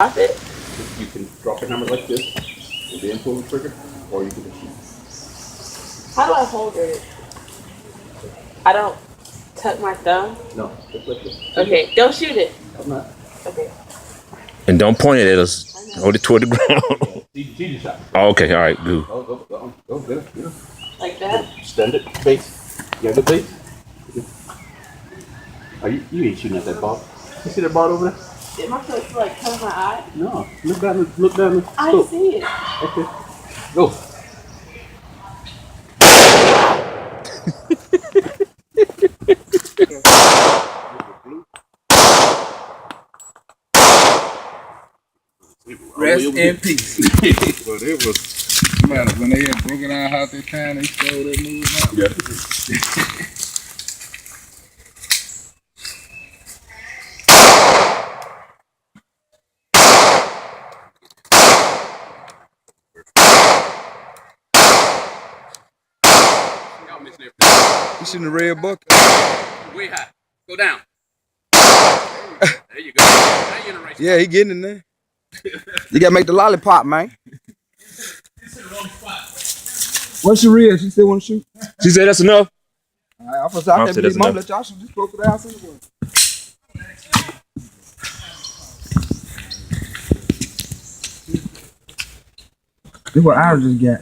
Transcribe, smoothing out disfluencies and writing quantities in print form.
Drop it? You can drop the hammer like this and then pull the trigger, or you can just shoot. How do I hold it? I don't tuck my thumb? No, just like this. Okay, don't shoot it. I'm not. Okay. And don't point it at us. Hold it toward the ground. See the shot. Oh, okay, all right, good. Go, get it. Like that? Stand it, base. You have the base? Are you ain't shooting at that ball. You see that ball over there? Am I supposed to like cover my eye? No, look down the scope. I see it. Okay, go. Rest in peace. But it was, man, when they had broken our house that time, they stole that move out. Yeah. You seen the red bucket? Way high. Go down. There you go. Now you're in the right spot. Yeah, he getting in there. You gotta make the lollipop, man. What's Sharia? She still want to shoot? She said that's enough. All right, I was out Mom there, said that's mom enough. let y'all shoot. Just go to the house anyway. This what I just got.